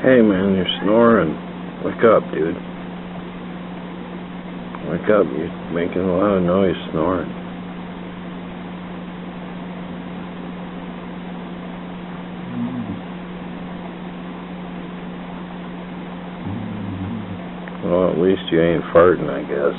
Hey man, you're snoring. Wake up, dude. Wake up, you're making a lot of noise snoring. Well, at least you ain't farting, I guess.